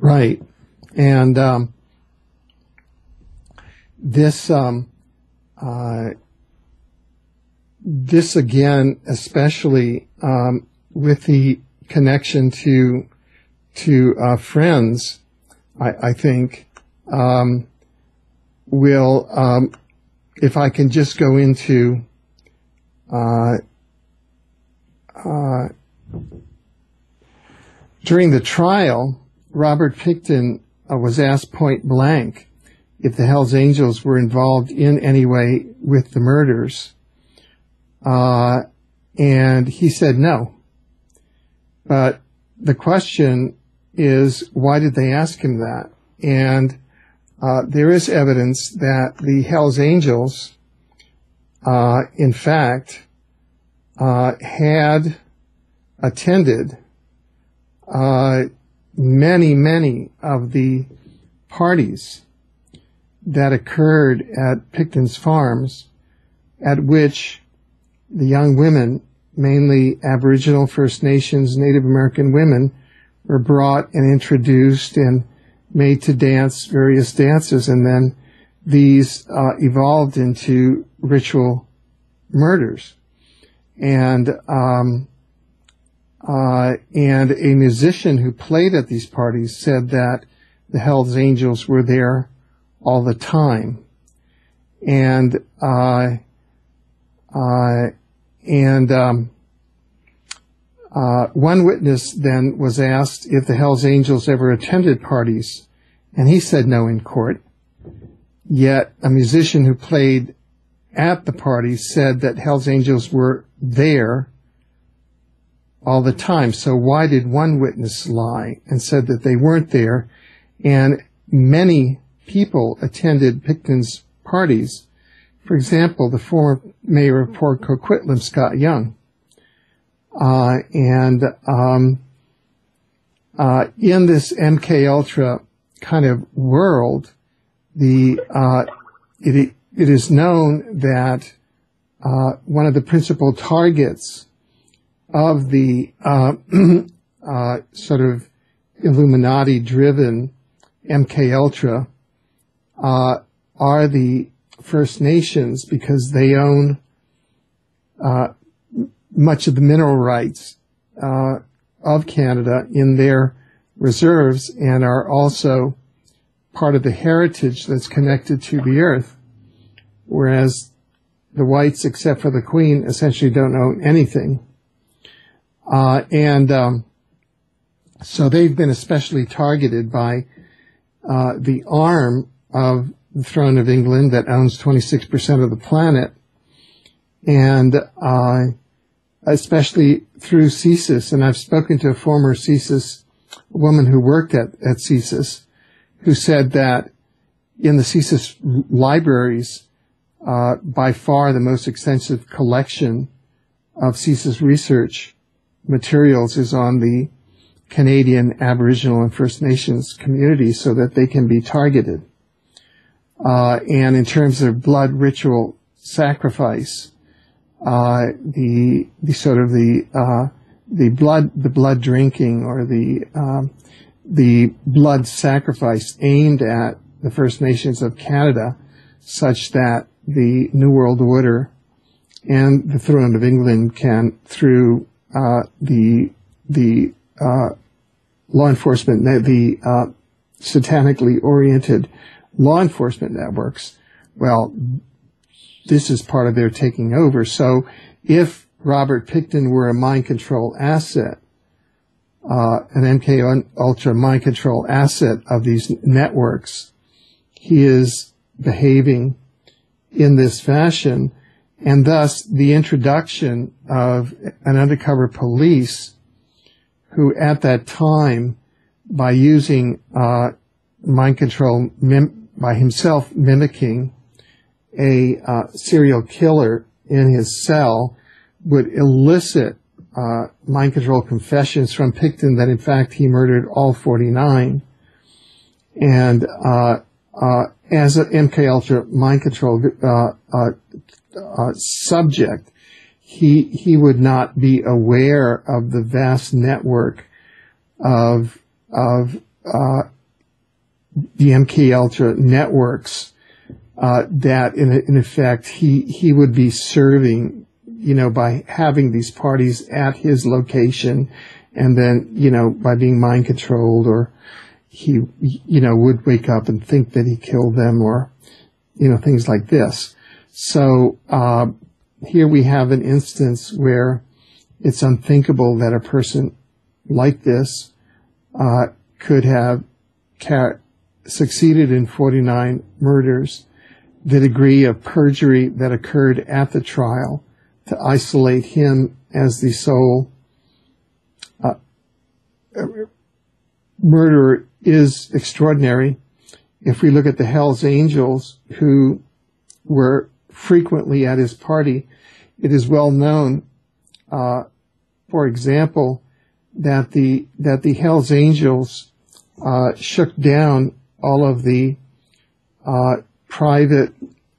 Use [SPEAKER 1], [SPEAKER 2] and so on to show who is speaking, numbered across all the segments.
[SPEAKER 1] Right. And this again, especially with the connection to friends, I think will, if I can just go into during the trial, Robert Pickton was asked point blank if the Hells Angels were involved in any way with the murders. And he said no. But the question is, why did they ask him that? And there is evidence that the Hells Angels, in fact, had attended many of the parties that occurred at Pickton's farms, at which the young women, mainly Aboriginal, First Nations, Native American women, were brought and introduced and made to dance various dances, and then these evolved into ritual murders. And a musician who played at these parties said that the Hells Angels were there all the time. And one witness then was asked if the Hells Angels ever attended parties, and he said no in court. Yet a musician who played at the parties said that Hells Angels were there all the time. So why did one witness lie and said that they weren't there? And many people attended Pickton's parties. For example, the former mayor of Port Coquitlam, Scott Young. In this MKUltra kind of world, it is known that one of the principal targets of the sort of Illuminati-driven MKUltra are the First Nations, because they own much of the mineral rights of Canada in their reserves, and are also part of the heritage that's connected to the earth, whereas the whites, except for the Queen, essentially don't own anything. So they've been especially targeted by the arm of the Throne of England that owns 26% of the planet, and especially through CSIS. And I've spoken to a former CSIS woman who worked at CSIS, who said that in the CSIS libraries, by far the most extensive collection of CSIS research materials is on the Canadian Aboriginal and First Nations communities, so that they can be targeted. And in terms of blood ritual sacrifice, the blood drinking, or the blood sacrifice aimed at the First Nations of Canada, such that the New World Order and the Throne of England can, through the law enforcement, the satanically oriented law enforcement networks, well, this is part of their taking over. So if Robert Pickton were a mind control asset, an MKUltra mind control asset of these networks, he is behaving in this fashion, and thus the introduction of an undercover police who at that time, by using mind control, by himself mimicking a serial killer in his cell, would elicit mind control confessions from Pickton that in fact he murdered all 49. And as an MKUltra mind control subject, he would not be aware of the vast network of the MKUltra networks, that in effect he would be serving, by having these parties at his location, and then, by being mind controlled, or he, would wake up and think that he killed them, or, things like this. So, here we have an instance where it's unthinkable that a person like this, could have succeeded in 49 murders. The degree of perjury that occurred at the trial to isolate him as the sole murderer is extraordinary. If we look at the Hells Angels, who were frequently at his party, it is well known, for example, that the Hells Angels shook down all of the private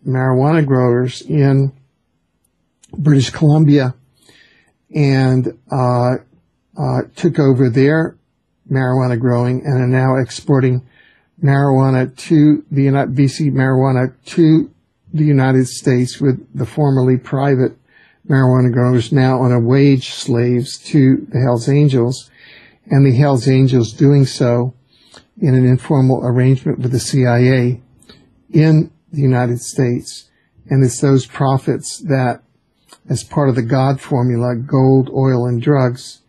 [SPEAKER 1] marijuana growers in British Columbia and took over their marijuana growing, and are now exporting marijuana to the BC marijuana to the United States, with the formerly private marijuana growers now on a wage slaves to the Hells Angels, and the Hells Angels doing so in an informal arrangement with the CIA in the United States. And it's those profits that, as part of the God formula, gold, oil, and drugs,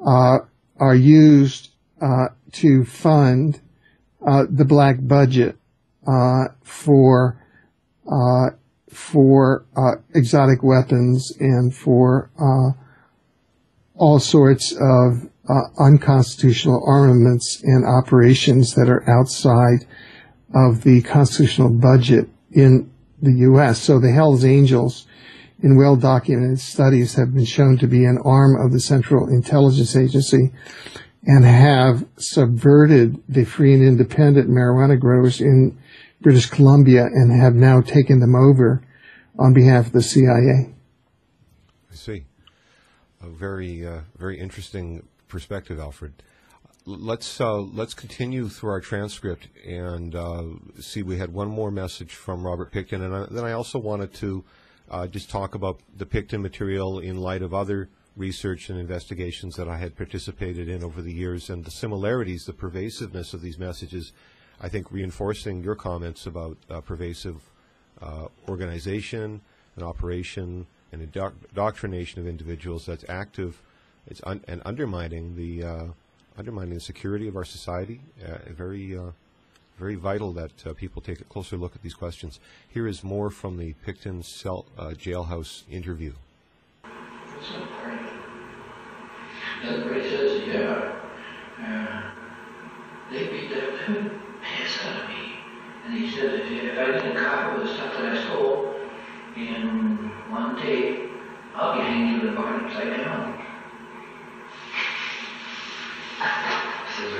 [SPEAKER 1] are used to fund the black budget for exotic weapons and for all sorts of unconstitutional armaments and operations that are outside of the constitutional budget in the U.S. So the Hells Angels, in well-documented studies, have been shown to be an arm of the Central Intelligence Agency and have subverted the free and independent marijuana growers in British Columbia and have now taken them over on behalf of the CIA.
[SPEAKER 2] I see. A very, very interesting perspective, Alfred. Let's continue through our transcript and see. We had one more message from Robert Pickton, and then I also wanted to just talk about the Pickton material in light of other research and investigations that I had participated in over the years, and the similarities, the pervasiveness of these messages, I think reinforcing your comments about pervasive organization and operation and indoctrination of individuals that's active, and undermining the security of our society. Very vital that people take a closer look at these questions. Here is more from the Pickton jailhouse interview.
[SPEAKER 3] And the priest says, they beat the piss out of me. And he said, if I didn't copy with the stuff that I stole in one day, I'll be hanging to the barn upside down. He says,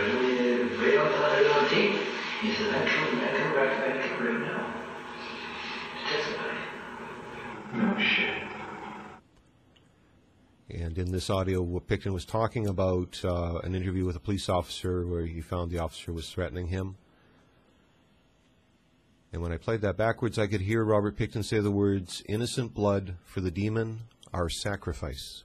[SPEAKER 3] right on tape. He says, I come back right now to testify. No shit.
[SPEAKER 2] And in this audio, Pickton was talking about an interview with a police officer where he found the officer was threatening him. And when I played that backwards, I could hear Robert Pickton say the words, "Innocent blood for the demon, our sacrifice."